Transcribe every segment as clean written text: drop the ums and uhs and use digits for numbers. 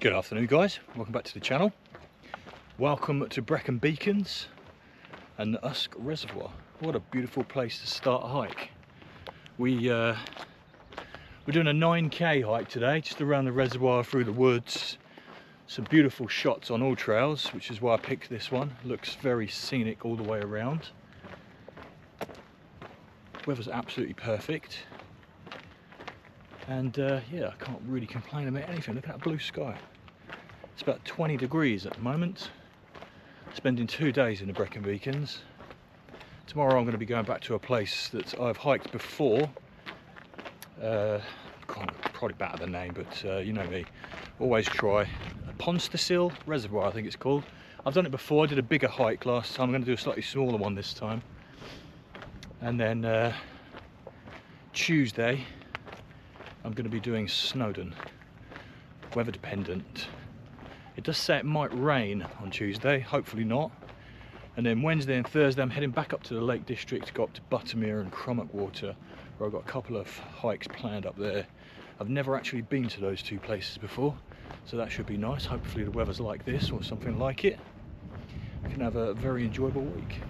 Good afternoon guys, welcome back to the channel. Welcome to Brecon Beacons and the Usk Reservoir. What a beautiful place to start a hike. We're doing a 9k hike today, just around the reservoir through the woods. Some beautiful shots on all trails, which is why I picked this one. Looks very scenic all the way around. Weather's absolutely perfect. And yeah, I can't really complain about anything. Look at that blue sky. It's about 20 degrees at the moment. Spending 2 days in the Brecon Beacons. Tomorrow I'm going to be going back to a place that I've hiked before. Probably better the name, but you know me. Always try. Usk Reservoir, I think it's called. I've done it before. I did a bigger hike last time. I'm going to do a slightly smaller one this time. And then Tuesday I'm going to be doing Snowdon. Weather dependent. It does say it might rain on Tuesday, hopefully not. And then Wednesday and Thursday I'm heading back up to the Lake District, go up to Buttermere and Crummock Water, where I've got a couple of hikes planned up there. I've never actually been to those two places before, so that should be nice. Hopefully the weather's like this or something like it. I can have a very enjoyable week.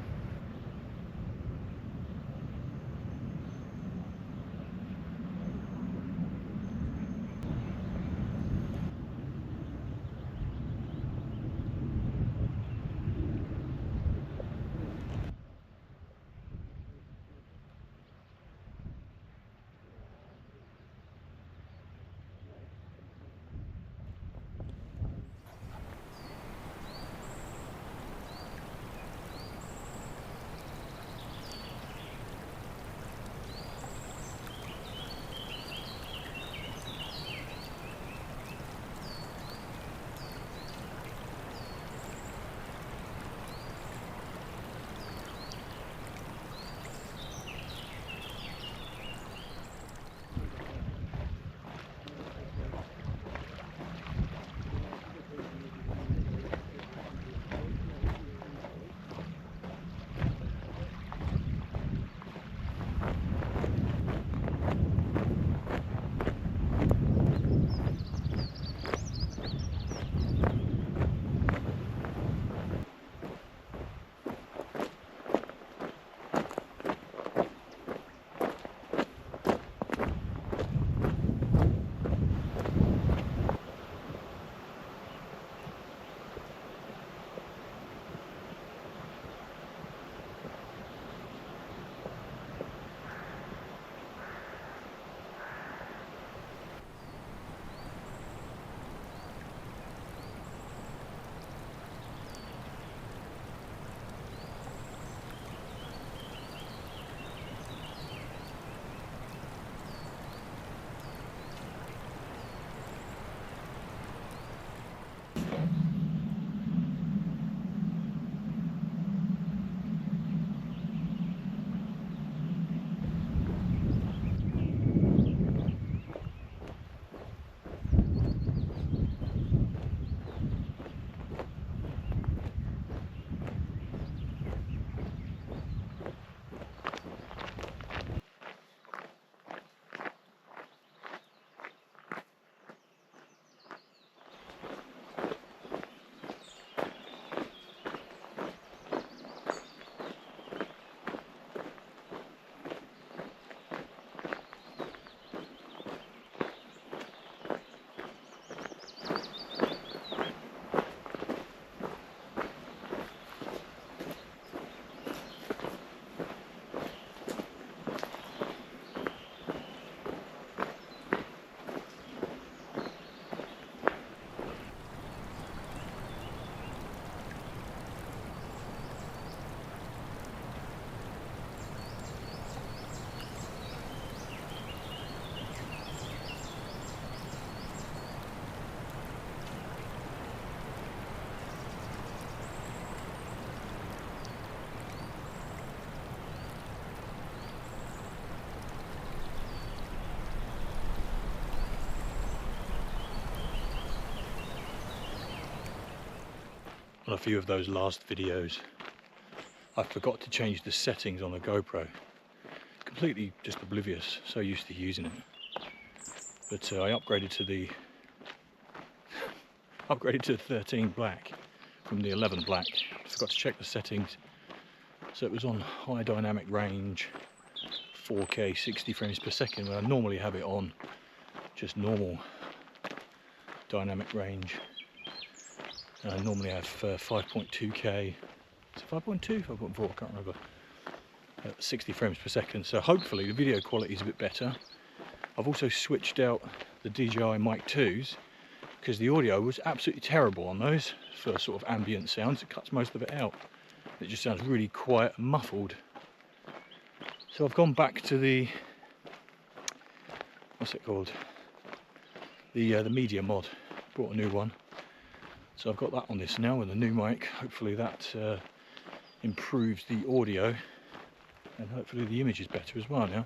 On a few of those last videos, I forgot to change the settings on the GoPro. Completely just oblivious, so used to using it. But I upgraded to the upgraded to 13 black from the 11 black. Forgot to check the settings. So it was on high dynamic range, 4K 60 frames per second, when I normally have it on just normal dynamic range. And I normally have 5.2K, is it 5.2? 5.4, I can't remember. 60 frames per second, so hopefully the video quality is a bit better. I've also switched out the DJI Mic 2s because the audio was absolutely terrible on those for sort of ambient sounds. It cuts most of it out. It just sounds really quiet and muffled. So I've gone back to the, what's it called? The media mod. Brought a new one. So I've got that on this now with a new mic. Hopefully that improves the audio. And hopefully the image is better as well now.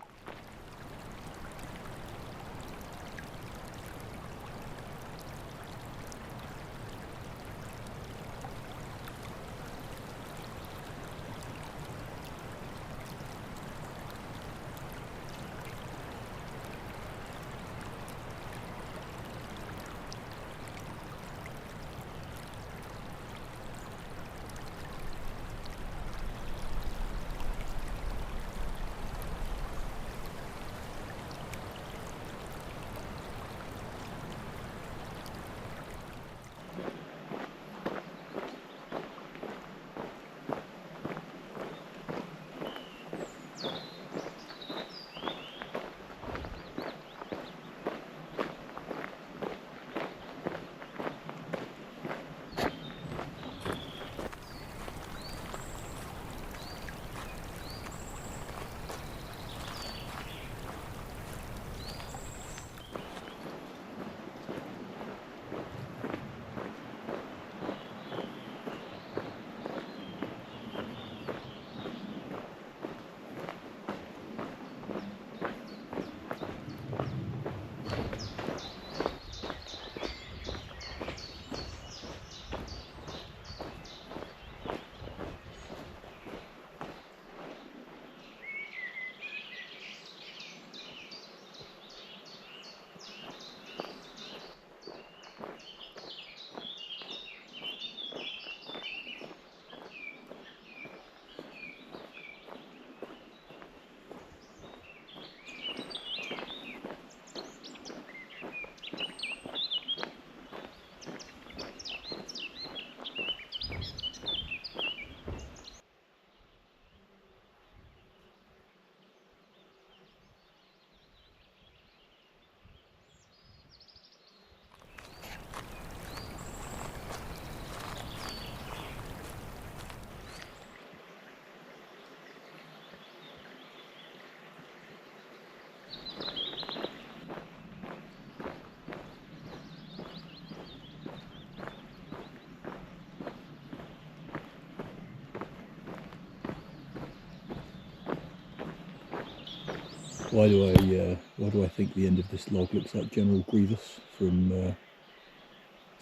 Why do I think the end of this log looks like General Grievous from is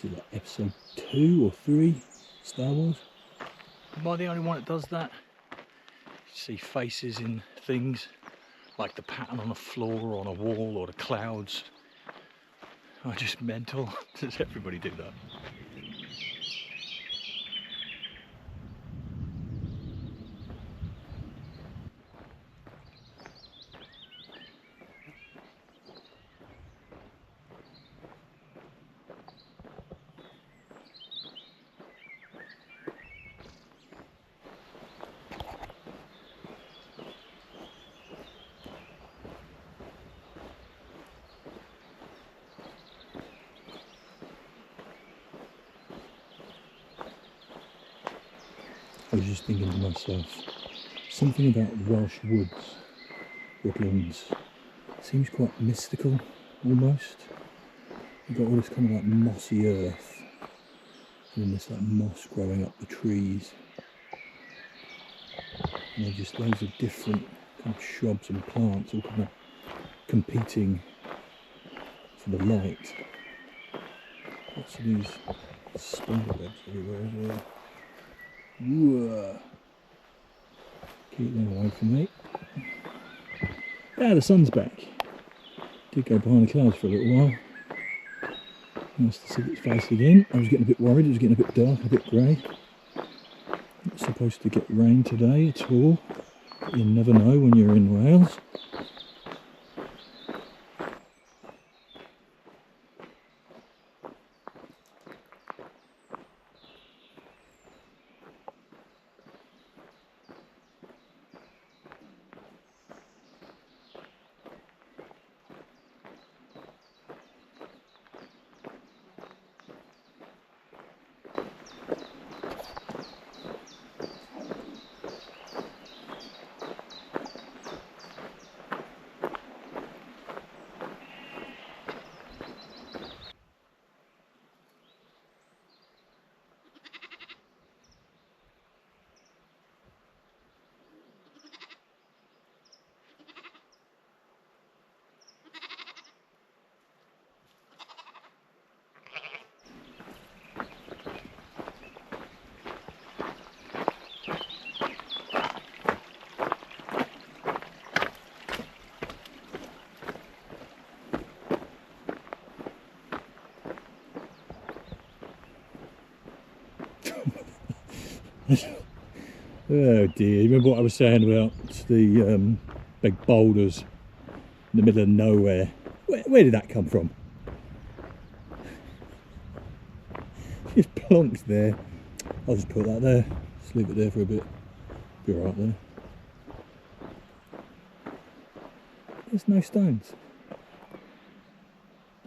it like episode 2 or 3 Star Wars? Am I the only one that does that? You see faces in things, like the pattern on a floor or on a wall or the clouds. Am I just mental? Does everybody do that? I was just thinking to myself, something about Welsh woods, woodlands, seems quite mystical, almost. You've got all this kind of like mossy earth, and then this like moss growing up the trees. And there are just loads of different kind of shrubs and plants all kind of competing for the light. Lots of these spider webs everywhere as well. Whoa. Keep them away from me. Yeah, the sun's back. Did go behind the clouds for a little while. Nice to see its face again. I was getting a bit worried, it was getting a bit dark, a bit grey. Not supposed to get rain today at all, but you never know when you're in Wales. Oh dear, you remember what I was saying about the big boulders in the middle of nowhere? Where did that come from? Just plonked there. I'll just put that there, just leave it there for a bit. Be alright there. There's no stones.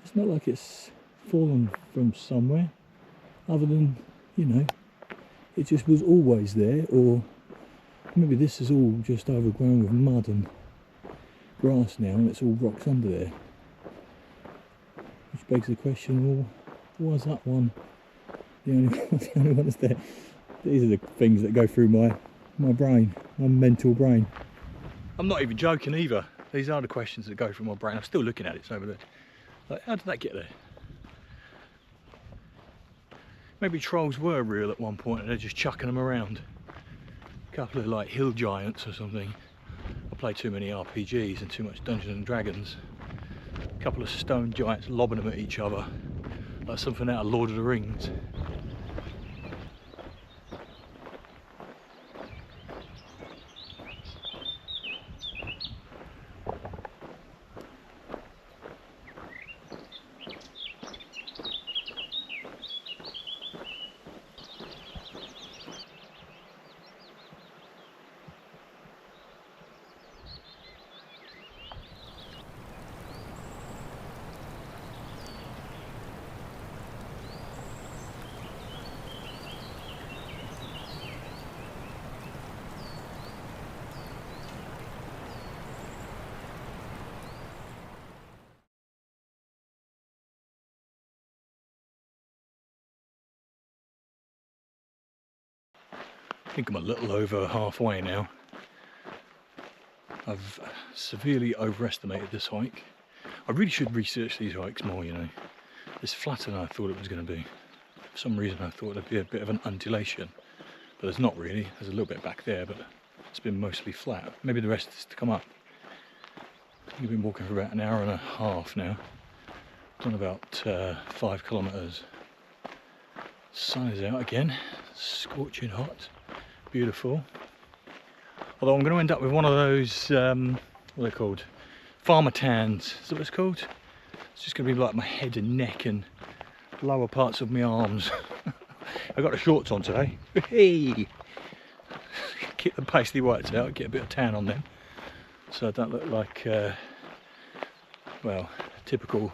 It's not like it's fallen from somewhere, other than, you know, it just was always there, or maybe this is all just overgrown with mud and grass now and it's all rocks under there. Which begs the question, well, was that one the only one that's there? These are the things that go through my brain, my mental brain. I'm not even joking either. These are the questions that go through my brain. I'm still looking at it, it's over there. Like, how did that get there? Maybe trolls were real at one point and they're just chucking them around. A couple of like hill giants or something. I play too many RPGs and too much Dungeons and Dragons. A couple of stone giants lobbing them at each other, like something out of Lord of the Rings. I think I'm a little over halfway now. I've severely overestimated this hike. I really should research these hikes more, you know. It's flatter than I thought it was going to be. For some reason I thought there'd be a bit of an undulation, but there's not really. There's a little bit back there, but it's been mostly flat. Maybe the rest is to come up. I think I've been walking for about an hour and a half now. Done about 5 kilometres. Sun is out again, scorching hot. Beautiful. Although I'm going to end up with one of those, what are they called? Farmer tans. Is that what it's called? It's just going to be like my head and neck and lower parts of my arms. I got the shorts on today. Hey! Keep the pasty whites out, get a bit of tan on them. So I don't look like, well, a typical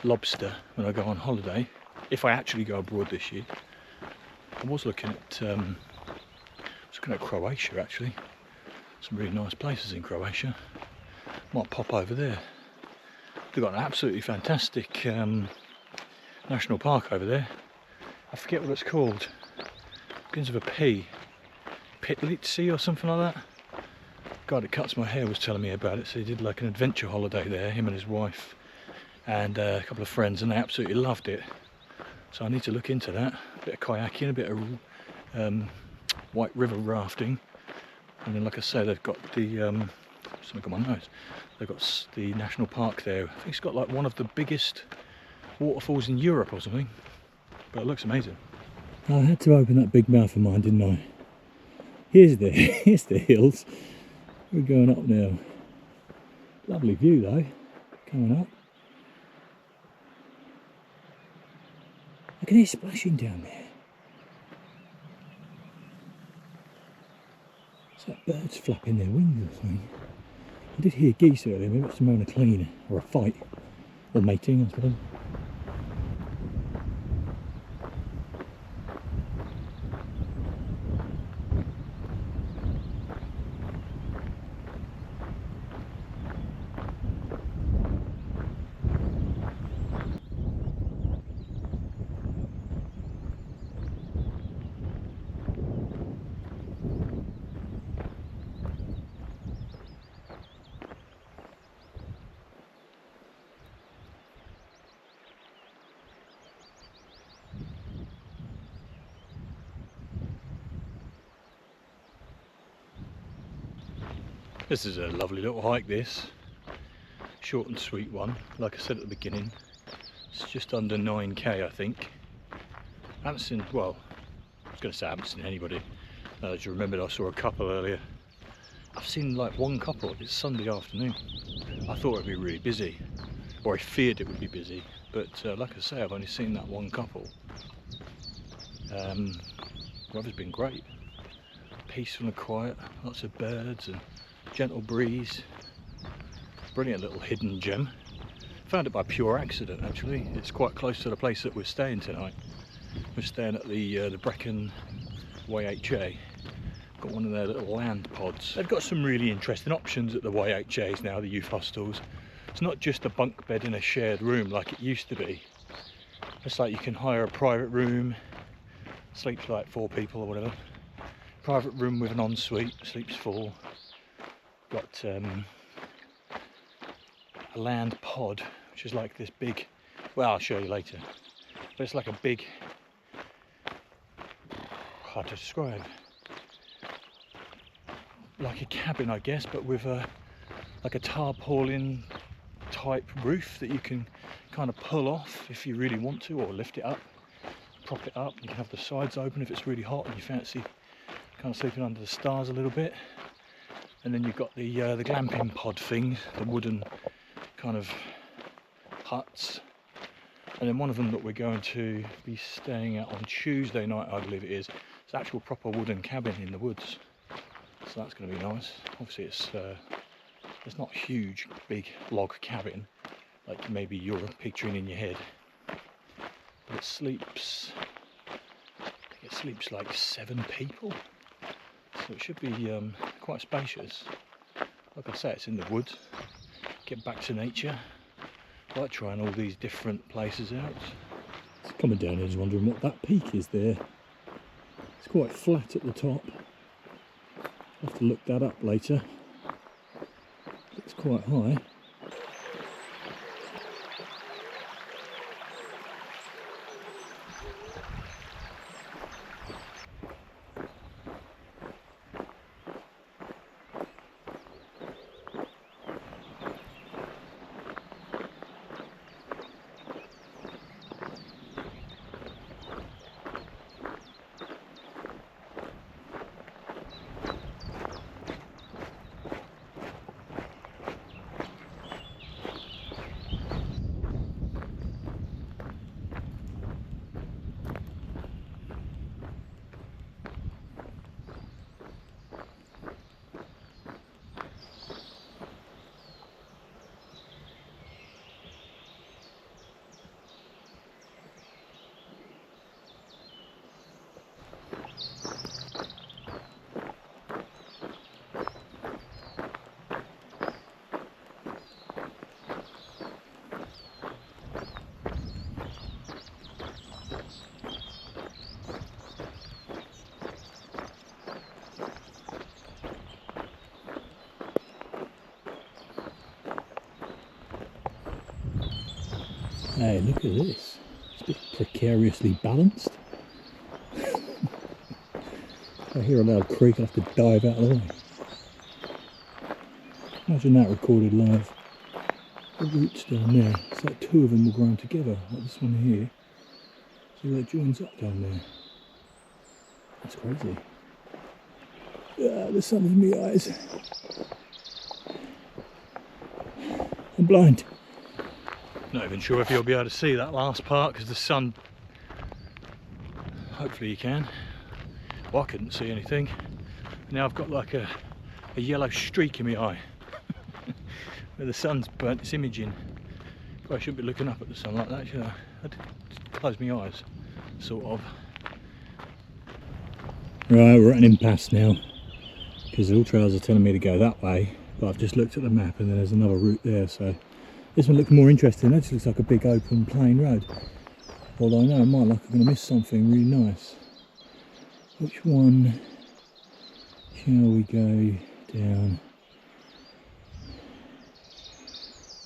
lobster when I go on holiday. If I actually go abroad this year. I was looking at Croatia actually. Some really nice places in Croatia. Might pop over there. They've got an absolutely fantastic national park over there. I forget what it's called. Begins with a P. Pitlici or something like that. Guy that cuts my hair was telling me about it. So he did like an adventure holiday there, him and his wife and a couple of friends, and they absolutely loved it. So I need to look into that. A bit of kayaking, a bit of white river rafting, and then like I say, they've got the something on my nose. They've got the national park there. I think it's got like one of the biggest waterfalls in Europe or something, but it looks amazing. I had to open that big mouth of mine, didn't I? Here's the hills. We're going up now. Lovely view though, coming up. I can hear splashing down there. It's like birds flapping their wings or something. I did hear geese earlier, maybe it's a clean or a fight, or mating, I suppose. This is a lovely little hike, this. Short and sweet one. Like I said at the beginning, it's just under 9k I think. I haven't seen, well, I was going to say I haven't seen anybody. I just remembered I saw a couple earlier. I've seen like one couple. It's Sunday afternoon. I thought it'd be really busy, or I feared it would be busy, but like I say, I've only seen that one couple. The weather's been great. Peaceful and quiet, lots of birds and gentle breeze. Brilliant little hidden gem. Found it by pure accident actually. It's quite close to the place that we're staying tonight. We're staying at the Brecon YHA. Got one of their little land pods. They've got some really interesting options at the YHAs now, the youth hostels. It's not just a bunk bed in a shared room like it used to be. It's like you can hire a private room, sleeps like 4 people or whatever. Private room with an ensuite, sleeps 4. Got a land pod, which is like this big, well, I'll show you later, but it's like a big, hard to describe, like a cabin I guess, but with like a tarpaulin type roof that you can kind of pull off if you really want to, or lift it up, prop it up. You can have the sides open if it's really hot and you fancy kind of sleeping under the stars a little bit. And then you've got the glamping pod thing, the wooden kind of huts. And then one of them that we're going to be staying at on Tuesday night, I believe it is, it's an actual proper wooden cabin in the woods. So that's going to be nice. Obviously it's not a huge, big log cabin like maybe you're picturing in your head. But it sleeps, I think it sleeps like 7 people. So it should be quite spacious. Like I say, it's in the woods. Get back to nature. I like trying all these different places out. It's coming down here, just wondering what that peak is there. It's quite flat at the top. I'll have to look that up later. It's quite high. Hey, look at this. It's a bit precariously balanced. I hear a loud creak, I have to dive out of the way. Imagine that recorded live. The roots down there, it's like two of them will grow together, like this one here. See where it joins up down there. That's crazy. Ah, the sun in my eyes. I'm blind. Not even sure if you'll be able to see that last part because the sun. Hopefully you can. Well, I couldn't see anything. Now I've got like a yellow streak in my eye where the sun's burnt its imaging. Probably shouldn't be looking up at the sun like that, should I? I'd just close my eyes, sort of. Right, we're at an impasse now because all trails are telling me to go that way, but I've just looked at the map and then there's another route there, so this one looks more interesting. That just looks like a big open plain road, although I know I might like I'm going to miss something really nice. Which one shall we go down?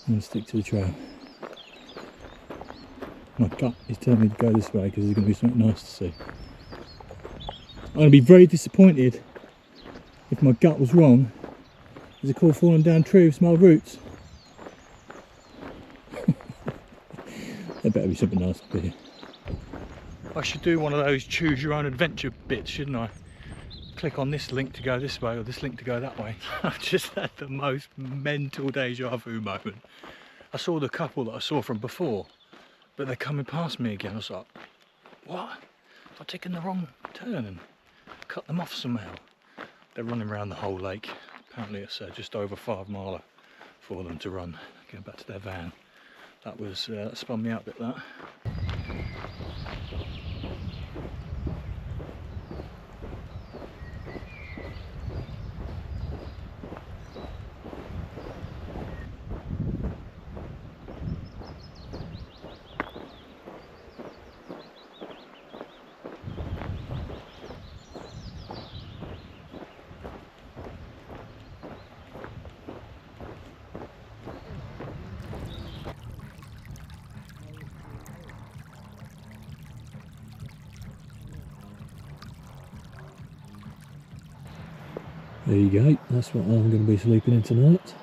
I'm going to stick to the trail. My gut is telling me to go this way because there's going to be something nice to see. I'm going to be very disappointed if my gut was wrong. There's a cool falling down tree with some old roots. There better be something nice up here. I should do one of those choose your own adventure bits, shouldn't I? Click on this link to go this way or this link to go that way. I've just had the most mental deja vu moment. I saw the couple that I saw from before, but they're coming past me again. I was like, what? I've taken the wrong turn and cut them off somehow. They're running around the whole lake. Apparently it's just over 5 miles for them to run, going back to their van. That was spun me out a bit, that. There you go, that's what I'm going to be sleeping in tonight.